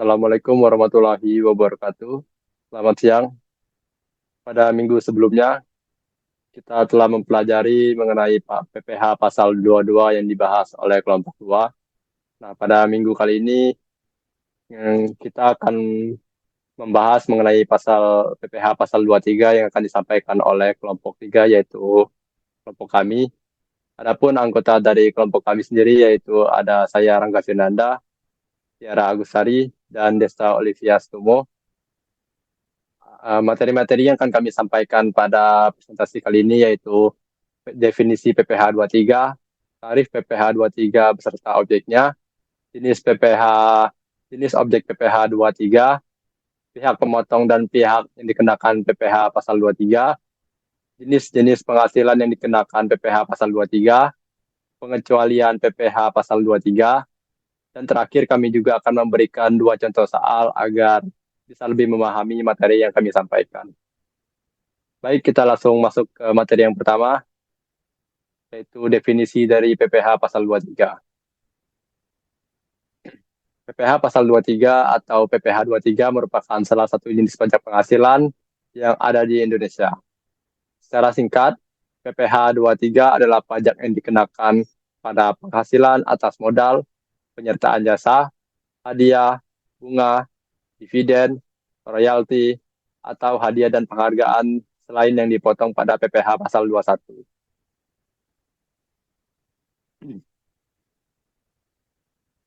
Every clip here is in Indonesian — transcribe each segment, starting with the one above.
Assalamualaikum warahmatullahi wabarakatuh. Selamat siang. Pada minggu sebelumnya, kita telah mempelajari mengenai PPH pasal 22 yang dibahas oleh kelompok 2. Nah, pada minggu kali ini, kita akan membahas mengenai pasal PPH pasal 23 yang akan disampaikan oleh kelompok 3, yaitu kelompok kami. Adapun anggota dari kelompok kami sendiri, yaitu ada saya Rangga Firnanda, Tiara Agusari, dan Desta Olivia Stumo. Materi-materi yang akan kami sampaikan pada presentasi kali ini yaitu definisi PPH 23, tarif PPH 23 beserta objeknya, jenis PPH, jenis objek PPH 23, pihak pemotong dan pihak yang dikenakan PPH pasal 23, jenis-jenis penghasilan yang dikenakan PPH pasal 23, pengecualian PPH pasal 23, dan terakhir kami juga akan memberikan 2 contoh soal agar bisa lebih memahami materi yang kami sampaikan. Baik, kita langsung masuk ke materi yang pertama, yaitu definisi dari PPH pasal 23. PPH pasal 23 atau PPH 23 merupakan salah satu jenis pajak penghasilan yang ada di Indonesia. Secara singkat, PPH 23 adalah pajak yang dikenakan pada penghasilan atas modal, penyertaan jasa, hadiah, bunga, dividen, royalti, atau hadiah dan penghargaan selain yang dipotong pada PPH pasal 21.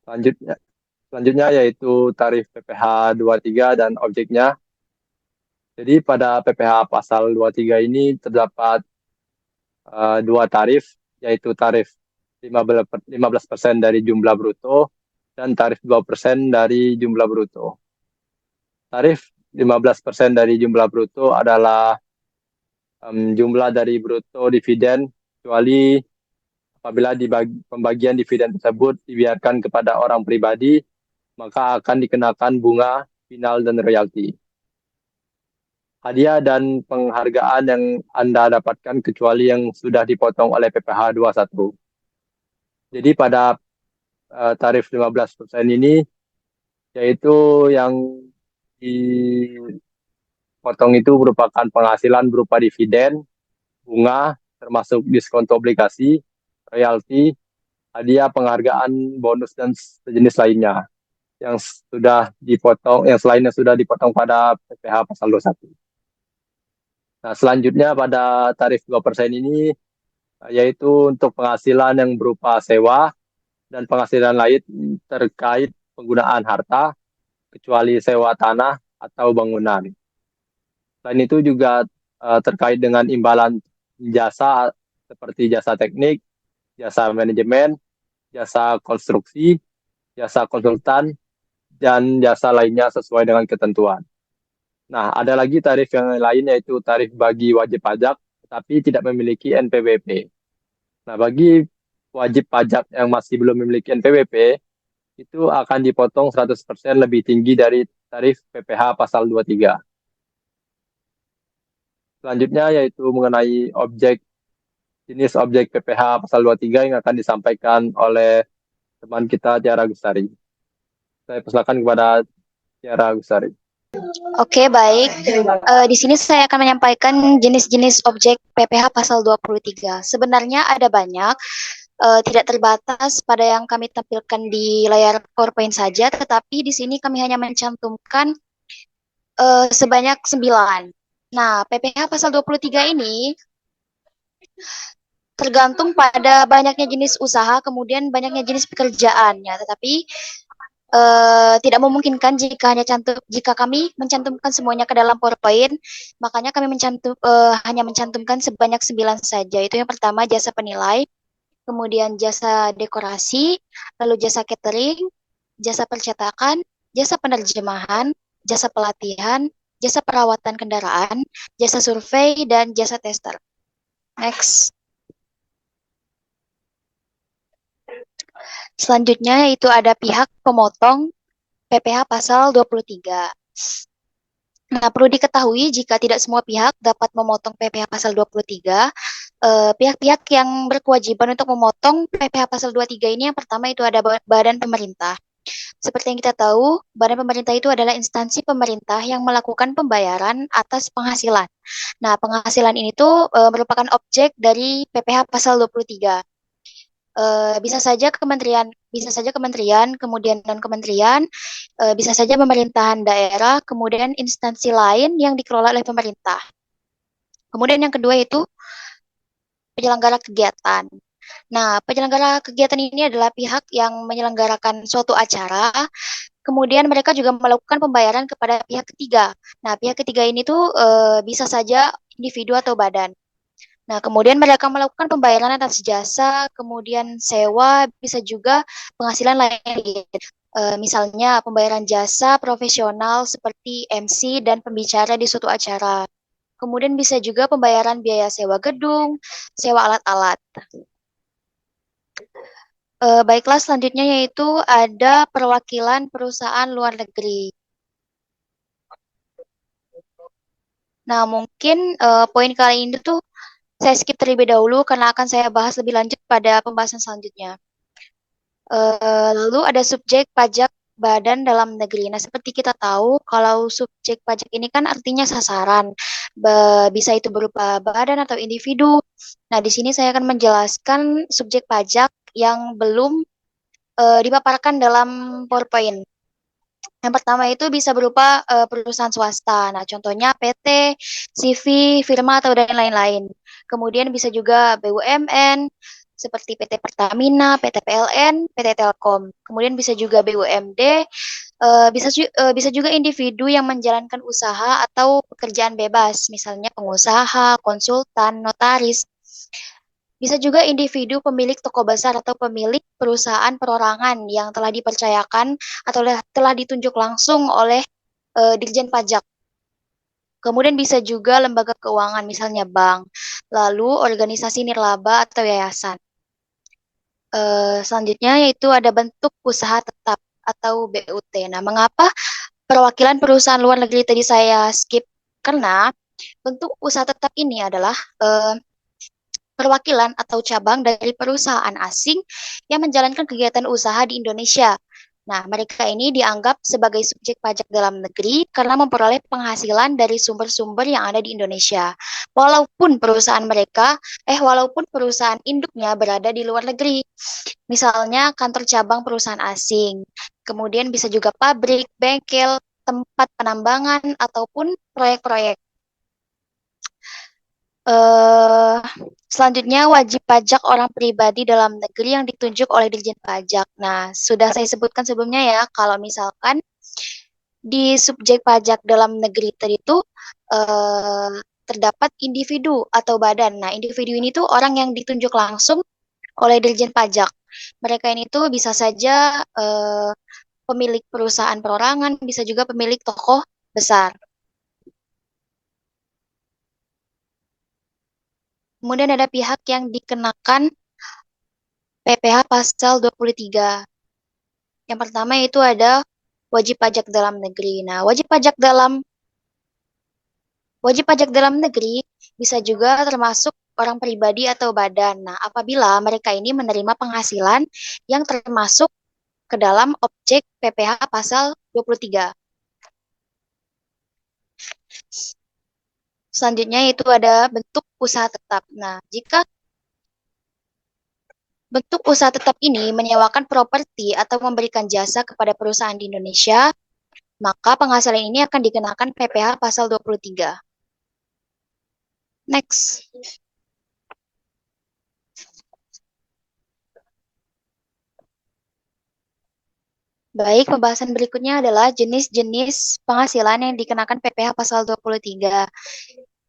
Selanjutnya, selanjutnya yaitu tarif PPH 23 dan objeknya. Jadi pada PPH pasal 23 ini terdapat dua tarif, yaitu tarif 15% dari jumlah bruto dan tarif 2% dari jumlah bruto. Tarif 15% dari jumlah bruto adalah jumlah dari bruto dividen, kecuali apabila pembagian dividen tersebut dibiarkan kepada orang pribadi, maka akan dikenakan bunga, final, dan royalti. Hadiah dan penghargaan yang Anda dapatkan kecuali yang sudah dipotong oleh PPH 21. Jadi pada tarif 15% ini, yaitu yang dipotong itu merupakan penghasilan berupa dividen, bunga, termasuk diskonto obligasi, royalti, hadiah, penghargaan, bonus, dan sejenis lainnya yang sudah dipotong, yang selainnya sudah dipotong pada PPH pasal 21. Nah, selanjutnya pada tarif 2% ini, yaitu untuk penghasilan yang berupa sewa dan penghasilan lain terkait penggunaan harta, kecuali sewa tanah atau bangunan. Selain itu juga terkait dengan imbalan jasa seperti jasa teknik, jasa manajemen, jasa konstruksi, jasa konsultan, dan jasa lainnya sesuai dengan ketentuan. Nah, ada lagi tarif yang lain yaitu tarif bagi wajib pajak, tapi tidak memiliki NPWP. Nah, bagi wajib pajak yang masih belum memiliki NPWP, itu akan dipotong 100% lebih tinggi dari tarif PPH pasal 23. Selanjutnya yaitu mengenai jenis objek PPH pasal 23 yang akan disampaikan oleh teman kita Tiara Gustari. Saya persilakan kepada Tiara Gustari. Oke, baik. Di sini saya akan menyampaikan jenis-jenis objek PPH pasal 23. Sebenarnya ada banyak, tidak terbatas pada yang kami tampilkan di layar PowerPoint saja, tetapi di sini kami hanya mencantumkan sebanyak 9. Nah, PPH pasal 23 ini tergantung pada banyaknya jenis usaha, kemudian banyaknya jenis pekerjaannya, tetapi tidak memungkinkan jika kami mencantumkan semuanya ke dalam PowerPoint, makanya kami hanya mencantumkan sebanyak 9 saja. Itu yang pertama jasa penilai, kemudian jasa dekorasi, lalu jasa catering, jasa percetakan, jasa penerjemahan, jasa pelatihan, jasa perawatan kendaraan, jasa survei, dan jasa tester. Next. Selanjutnya yaitu ada pihak pemotong PPH pasal 23. Nah, perlu diketahui jika tidak semua pihak dapat memotong PPH pasal 23, pihak-pihak yang berkewajiban untuk memotong PPH pasal 23 ini yang pertama itu ada badan pemerintah. Seperti yang kita tahu, badan pemerintah itu adalah instansi pemerintah yang melakukan pembayaran atas penghasilan. Nah, penghasilan ini tuh merupakan objek dari PPh pasal 23. Bisa saja kementerian, kemudian non kementerian, bisa saja pemerintahan daerah, kemudian instansi lain yang dikelola oleh pemerintah. Kemudian yang kedua itu penyelenggara kegiatan. Nah, penyelenggara kegiatan ini adalah pihak yang menyelenggarakan suatu acara, kemudian mereka juga melakukan pembayaran kepada pihak ketiga. Nah, pihak ketiga ini tuh bisa saja individu atau badan. Nah, kemudian mereka melakukan pembayaran atas jasa, kemudian sewa, bisa juga penghasilan lain. Misalnya pembayaran jasa profesional seperti MC dan pembicara di suatu acara. Kemudian bisa juga pembayaran biaya sewa gedung, sewa alat-alat. Baiklah, selanjutnya yaitu ada perwakilan perusahaan luar negeri. Nah, mungkin poin kali ini tuh saya skip terlebih dahulu karena akan saya bahas lebih lanjut pada pembahasan selanjutnya. Lalu ada subjek pajak badan dalam negeri. Nah, seperti kita tahu, kalau subjek pajak ini kan artinya sasaran. Bisa itu berupa badan atau individu. Nah, di sini saya akan menjelaskan subjek pajak yang belum dipaparkan dalam PowerPoint. Yang pertama itu bisa berupa perusahaan swasta. Nah, contohnya PT, CV, firma atau dan lain-lain. Kemudian bisa juga BUMN seperti PT Pertamina, PT PLN, PT Telkom. Kemudian bisa juga BUMD, bisa juga individu yang menjalankan usaha atau pekerjaan bebas, misalnya pengusaha, konsultan, notaris. Bisa juga individu pemilik toko besar atau pemilik perusahaan perorangan yang telah dipercayakan atau telah ditunjuk langsung oleh Dirjen Pajak. Kemudian bisa juga lembaga keuangan, misalnya bank, lalu organisasi nirlaba atau yayasan. Selanjutnya yaitu ada bentuk usaha tetap atau BUT. Nah, mengapa perwakilan perusahaan luar negeri tadi saya skip? Karena bentuk usaha tetap ini adalah perwakilan atau cabang dari perusahaan asing yang menjalankan kegiatan usaha di Indonesia. Nah, mereka ini dianggap sebagai subjek pajak dalam negeri karena memperoleh penghasilan dari sumber-sumber yang ada di Indonesia. Walaupun perusahaan induknya berada di luar negeri. Misalnya kantor cabang perusahaan asing. Kemudian bisa juga pabrik, bengkel, tempat penambangan, ataupun proyek-proyek. eh Selanjutnya wajib pajak orang pribadi dalam negeri yang ditunjuk oleh Dirjen Pajak. Nah, sudah saya sebutkan sebelumnya ya, kalau misalkan di subjek pajak dalam negeri tadi itu eh, terdapat individu atau badan. Nah, individu ini tuh orang yang ditunjuk langsung oleh Dirjen Pajak. Mereka ini tuh bisa saja pemilik perusahaan perorangan, bisa juga pemilik toko besar. Kemudian ada pihak yang dikenakan PPh pasal 23. Yang pertama itu ada wajib pajak dalam negeri. Nah, wajib pajak dalam negeri bisa juga termasuk orang pribadi atau badan. Nah, apabila mereka ini menerima penghasilan yang termasuk ke dalam objek PPh pasal 23. Selanjutnya itu ada bentuk usaha tetap. Nah, jika bentuk usaha tetap ini menyewakan properti atau memberikan jasa kepada perusahaan di Indonesia, maka penghasilan ini akan dikenakan PPh pasal 23. Next. Baik, pembahasan berikutnya adalah jenis-jenis penghasilan yang dikenakan PPh pasal 23.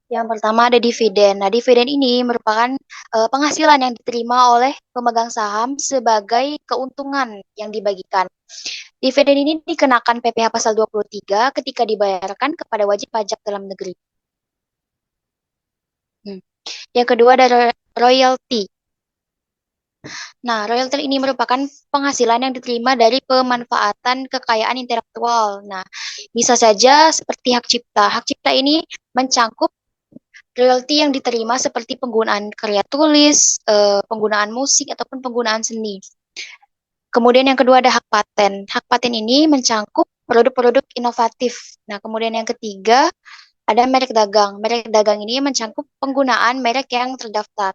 Yang pertama ada dividen. Nah, dividen ini merupakan penghasilan yang diterima oleh pemegang saham sebagai keuntungan yang dibagikan. Dividen ini dikenakan PPh pasal 23 ketika dibayarkan kepada wajib pajak dalam negeri. Yang kedua ada royalti. Nah, royalti ini merupakan penghasilan yang diterima dari pemanfaatan kekayaan intelektual. Nah, bisa saja seperti hak cipta. Hak cipta ini mencangkup royalti yang diterima seperti penggunaan karya tulis, penggunaan musik, ataupun penggunaan seni. Kemudian yang kedua ada hak paten. Hak paten ini mencangkup produk-produk inovatif. Nah, kemudian yang ketiga ada merek dagang. Merek dagang ini mencangkup penggunaan merek yang terdaftar.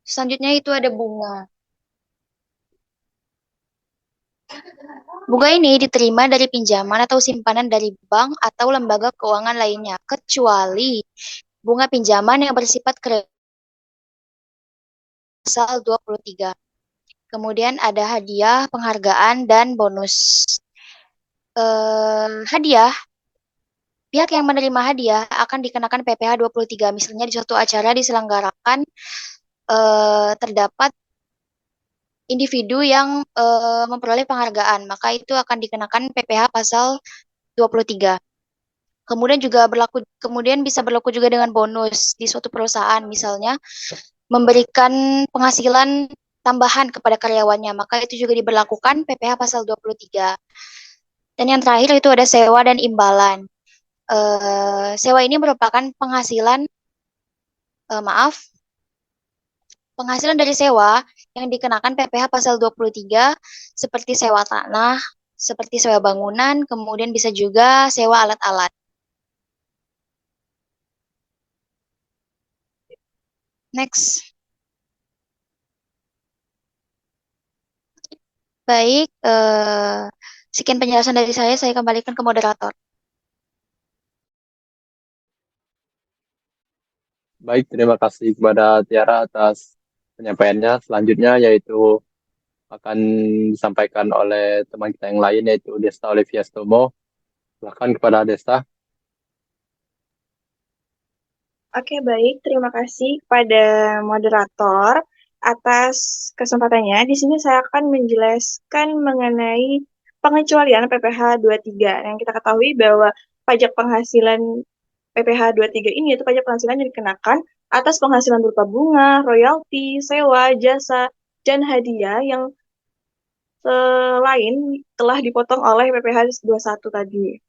Selanjutnya itu ada bunga. Bunga ini diterima dari pinjaman atau simpanan dari bank atau lembaga keuangan lainnya, kecuali bunga pinjaman yang bersifat kredit pasal 23. Kemudian ada hadiah, penghargaan, dan bonus. Hadiah, pihak yang menerima hadiah akan dikenakan PPh 23. Misalnya di suatu acara diselenggarakan terdapat individu yang memperoleh penghargaan, maka itu akan dikenakan PPh pasal 23. Kemudian bisa berlaku juga dengan bonus di suatu perusahaan, misalnya memberikan penghasilan tambahan kepada karyawannya, maka itu juga diberlakukan PPh pasal 23. Dan yang terakhir itu ada sewa dan imbalan. Sewa ini merupakan penghasilan, maaf, penghasilan dari sewa yang dikenakan PPh pasal 23 seperti sewa tanah, seperti sewa bangunan, kemudian bisa juga sewa alat-alat. Next. Baik, sekian penjelasan dari saya kembalikan ke moderator. Baik, terima kasih kepada Tiara atas penyampaiannya. Selanjutnya yaitu akan disampaikan oleh teman kita yang lain yaitu Desta Olivia Stomo. Silakan kepada Desta. Oke, baik. Terima kasih kepada moderator atas kesempatannya. Di sini saya akan menjelaskan mengenai pengecualian PPh 23. Yang kita ketahui bahwa pajak penghasilan PPh 23 ini itu pajak penghasilan yang dikenakan atas penghasilan berupa bunga, royalti, sewa, jasa, dan hadiah yang lain telah dipotong oleh PPh 21 tadi.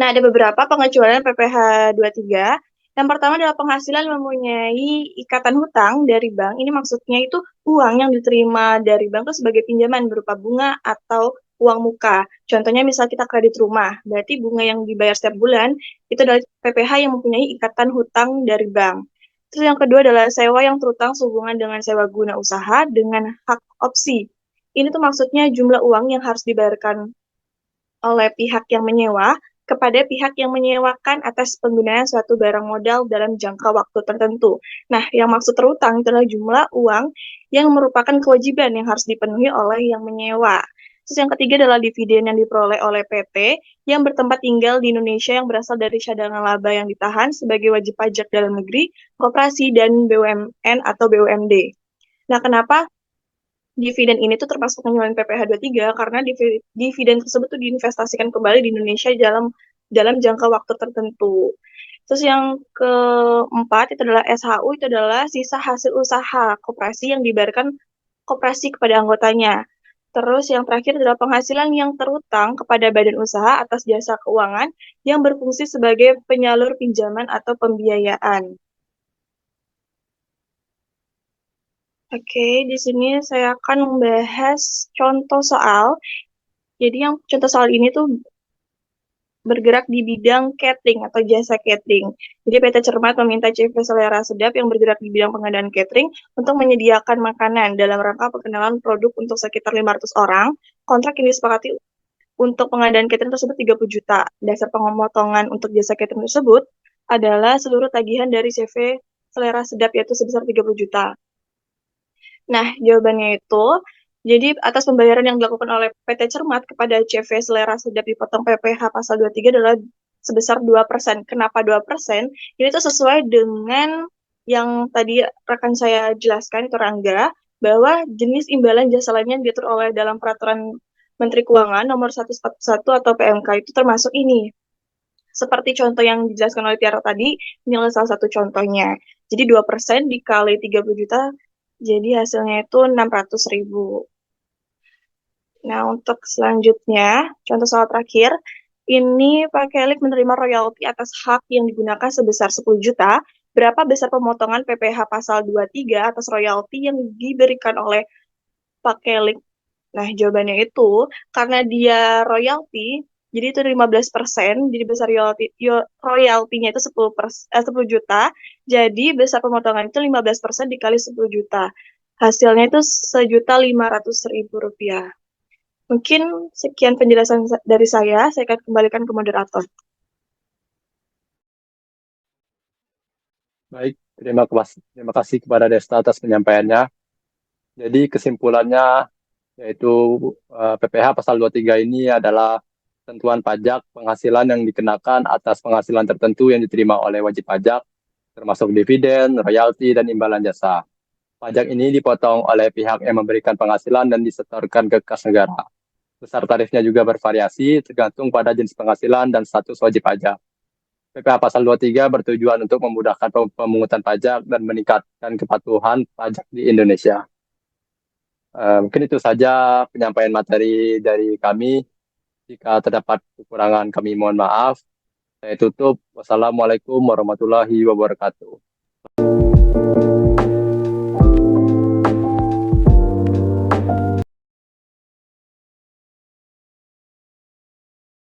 Nah, ada beberapa pengecualian PPh 23. Yang pertama adalah penghasilan mempunyai ikatan hutang dari bank. Ini maksudnya itu uang yang diterima dari bank itu sebagai pinjaman berupa bunga atau uang muka. Contohnya misal kita kredit rumah, berarti bunga yang dibayar setiap bulan itu adalah PPh yang mempunyai ikatan hutang dari bank. Terus yang kedua adalah sewa yang terutang sehubungan dengan sewa guna usaha dengan hak opsi. Ini tuh maksudnya jumlah uang yang harus dibayarkan oleh pihak yang menyewa kepada pihak yang menyewakan atas penggunaan suatu barang modal dalam jangka waktu tertentu. Nah, yang maksud terutang itu adalah jumlah uang yang merupakan kewajiban yang harus dipenuhi oleh yang menyewa. Terus yang ketiga adalah dividen yang diperoleh oleh PT yang bertempat tinggal di Indonesia yang berasal dari cadangan laba yang ditahan sebagai wajib pajak dalam negeri, koperasi, dan BUMN atau BUMD. Nah, kenapa dividen ini tuh termasuk pengeluaran PPh 23 karena dividen tersebut tuh diinvestasikan kembali di Indonesia dalam jangka waktu tertentu. Terus yang keempat itu adalah SHU, itu adalah sisa hasil usaha koperasi yang dibayarkan koperasi kepada anggotanya. Terus yang terakhir adalah penghasilan yang terutang kepada badan usaha atas jasa keuangan yang berfungsi sebagai penyalur pinjaman atau pembiayaan. Oke, di sini saya akan membahas contoh soal. Jadi yang contoh soal ini tuh bergerak di bidang catering atau jasa catering. Jadi PT Cermat meminta CV Selera Sedap yang bergerak di bidang pengadaan catering untuk menyediakan makanan dalam rangka perkenalan produk untuk sekitar 500 orang. Kontrak yang disepakati untuk pengadaan catering tersebut 30 juta. Dasar pemotongan untuk jasa catering tersebut adalah seluruh tagihan dari CV Selera Sedap yaitu sebesar 30 juta. Nah, jawabannya itu, jadi atas pembayaran yang dilakukan oleh PT Cermat kepada CV Selera Sedap dipotong PPh pasal 23 adalah sebesar 2%. Kenapa 2%? Ini tuh sesuai dengan yang tadi rekan saya jelaskan, itu Rangga, bahwa jenis imbalan jasa lainnya yang diatur oleh dalam Peraturan Menteri Keuangan nomor 141 atau PMK itu termasuk ini. Seperti contoh yang dijelaskan oleh Tiara tadi, ini adalah salah satu contohnya. Jadi 2% dikali 30 juta, jadi hasilnya itu 600.000. Nah, untuk selanjutnya, contoh soal terakhir, ini Pak Kelik menerima royalti atas hak yang digunakan sebesar 10 juta berapa besar pemotongan PPh pasal 23 atas royalti yang diberikan oleh Pak Kelik. Nah, jawabannya itu karena dia royalti, jadi itu 15%, jadi besar royaltinya itu 10 juta, jadi besar pemotongan itu 15% dikali 10 juta. Hasilnya itu Rp1.500.000. Mungkin sekian penjelasan dari saya akan kembalikan ke moderator. Baik, terima kasih kepada Desta atas penyampaiannya. Jadi kesimpulannya yaitu PPh pasal 23 ini adalah ketentuan pajak penghasilan yang dikenakan atas penghasilan tertentu yang diterima oleh wajib pajak, termasuk dividen, royalti, dan imbalan jasa. Pajak ini dipotong oleh pihak yang memberikan penghasilan dan disetorkan ke kas negara. Besar tarifnya juga bervariasi tergantung pada jenis penghasilan dan status wajib pajak. PPh pasal 23 bertujuan untuk memudahkan pemungutan pajak dan meningkatkan kepatuhan pajak di Indonesia. Mungkin itu saja penyampaian materi dari kami. Jika terdapat kekurangan kami mohon maaf. Saya tutup. Wassalamualaikum warahmatullahi wabarakatuh.